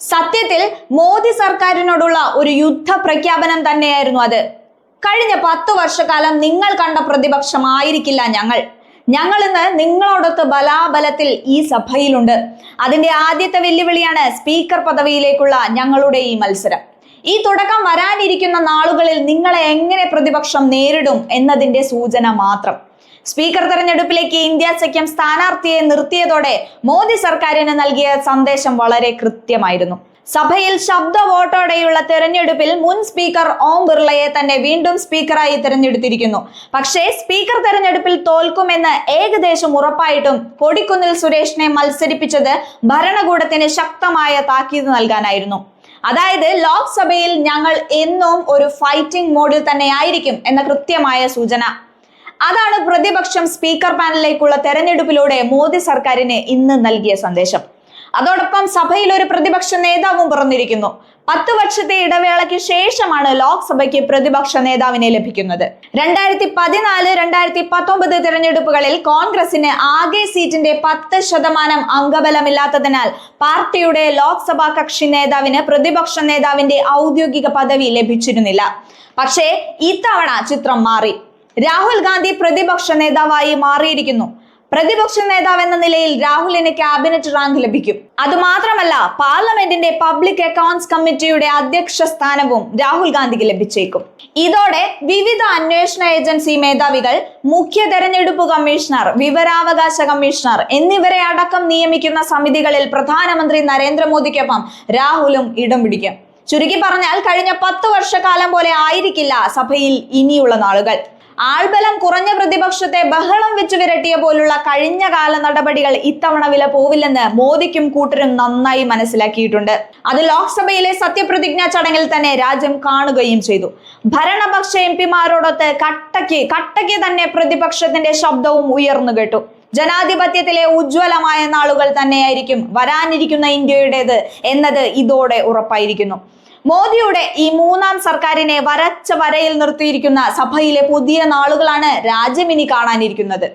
സത്യത്തിൽ മോദി സർക്കാരിനോടുള്ള ഒരു യുദ്ധ പ്രഖ്യാപനം തന്നെയായിരുന്നു അത്. കഴിഞ്ഞ 10 വർഷക്കാലം നിങ്ങൾ കണ്ട പ്രതിപക്ഷമായിരിക്കില്ല ഞങ്ങൾ ഇന്ന് നിങ്ങളോടൊത്ത് ബലാബലത്തിൽ ഈ സഭയിലുണ്ട്. അതിന്റെ ആദ്യത്തെ വെല്ലുവിളിയാണ് സ്പീക്കർ പദവിയിലേക്കുള്ള ഞങ്ങളുടെ ഈ മത്സരം. ഈ തുടക്കം വരാനിരിക്കുന്ന നാളുകളിൽ നിങ്ങളെ എങ്ങനെ പ്രതിപക്ഷം നേരിടും എന്നതിന്റെ സൂചന മാത്രം. സ്പീക്കർ തെരഞ്ഞെടുപ്പിലേക്ക് ഇന്ത്യ സഖ്യം സ്ഥാനാർത്ഥിയെ നിർത്തിയതോടെ മോദി സർക്കാരിന് നൽകിയ സന്ദേശം വളരെ കൃത്യമായിരുന്നു. സഭയിൽ ശബ്ദ വോട്ടോടെയുള്ള തെരഞ്ഞെടുപ്പിൽ മുൻ സ്പീക്കർ ഓം ബിർളയെ തന്നെ വീണ്ടും സ്പീക്കറായി തെരഞ്ഞെടുത്തിരിക്കുന്നു. പക്ഷേ സ്പീക്കർ തെരഞ്ഞെടുപ്പിൽ തോൽക്കുമെന്ന് ഏകദേശം ഉറപ്പായിട്ടും കൊടിക്കുന്നിൽ സുരേഷിനെ മത്സരിപ്പിച്ചത് ഭരണകൂടത്തിന് ശക്തമായ താക്കീത് നൽകാനായിരുന്നു. അതായത് ലോക്സഭയിൽ ഞങ്ങൾ എന്നും ഒരു ഫൈറ്റിംഗ് മോഡിൽ തന്നെ ആയിരിക്കും എന്ന കൃത്യമായ സൂചന. അതാണ് പ്രതിപക്ഷം സ്പീക്കർ പാനലിലേക്കുള്ള തെരഞ്ഞെടുപ്പിലൂടെ മോദി സർക്കാരിന് ഇന്ന് നൽകിയ സന്ദേശം. അതോടൊപ്പം സഭയിൽ ഒരു പ്രതിപക്ഷ നേതാവും പിറന്നിരിക്കുന്നു. 10 വർഷത്തെ ഇടവേളയ്ക്ക് ശേഷമാണ് ലോക്സഭയ്ക്ക് പ്രതിപക്ഷ നേതാവിനെ ലഭിക്കുന്നത്. 2014-2019 തിരഞ്ഞെടുപ്പുകളിൽ കോൺഗ്രസിന് ആകെ സീറ്റിന്റെ 10% അംഗബലമില്ലാത്തതിനാൽ പാർട്ടിയുടെ ലോക്സഭാ കക്ഷി നേതാവിന് പ്രതിപക്ഷ നേതാവിന്റെ ഔദ്യോഗിക പദവി ലഭിച്ചിരുന്നില്ല. പക്ഷേ ഇത്തവണ ചിത്രം മാറി. രാഹുൽ ഗാന്ധി പ്രതിപക്ഷ നേതാവായി മാറിയിരിക്കുന്നു. പ്രതിപക്ഷ നേതാവ് എന്ന നിലയിൽ രാഹുലിന് ക്യാബിനറ്റ് റാങ്ക് ലഭിക്കും. അതുമാത്രമല്ല, പാർലമെന്റിന്റെ പബ്ലിക് അക്കൗണ്ട്സ് കമ്മിറ്റിയുടെ അധ്യക്ഷ സ്ഥാനവും രാഹുൽ ഗാന്ധിക്ക് ലഭിച്ചേക്കും. ഇതോടെ വിവിധ അന്വേഷണ ഏജൻസി മേധാവികൾ, മുഖ്യ തെരഞ്ഞെടുപ്പ് കമ്മീഷണർ, വിവരാവകാശ കമ്മീഷണർ എന്നിവരെ അടക്കം നിയമിക്കുന്ന സമിതികളിൽ പ്രധാനമന്ത്രി നരേന്ദ്രമോദിക്കൊപ്പം രാഹുലും ഇടം പിടിക്കും. ചുരുക്കി പറഞ്ഞാൽ കഴിഞ്ഞ 10 വർഷക്കാലം പോലെ ആയിരിക്കില്ല സഭയിൽ ഇനിയുള്ള നാളുകൾ. ആൾബലം കുറഞ്ഞ പ്രതിപക്ഷത്തെ ബഹളം വെച്ച് വിരട്ടിയ പോലുള്ള കഴിഞ്ഞ കാല നടപടികൾ ഇത്തവണ വില പോവില്ലെന്ന് മോദിക്കും കൂട്ടരും നന്നായി മനസ്സിലാക്കിയിട്ടുണ്ട്. അത് ലോക്സഭയിലെ സത്യപ്രതിജ്ഞാ ചടങ്ങിൽ തന്നെ രാജ്യം കാണുകയും ചെയ്തു. ഭരണപക്ഷ എംപിമാരോടൊത്ത് കട്ടയ്ക്ക് തന്നെ പ്രതിപക്ഷത്തിന്റെ ശബ്ദവും ഉയർന്നു കേട്ടു. ജനാധിപത്യത്തിലെ ഉജ്ജ്വലമായ നാളുകൾ തന്നെയായിരിക്കും വരാനിരിക്കുന്ന ഇന്ത്യയുടേത് എന്നത് ഇതോടെ ഉറപ്പായിരിക്കുന്നു. മോദിയുടെ ഈ 3ാം സർക്കാരിനെ വരച്ച വരയിൽ നിർത്തിയിരിക്കുന്ന സഭയിലെ പുതിയ നാളുകളാണ് രാജ്യം ഇനി കാണാനിരിക്കുന്നത്.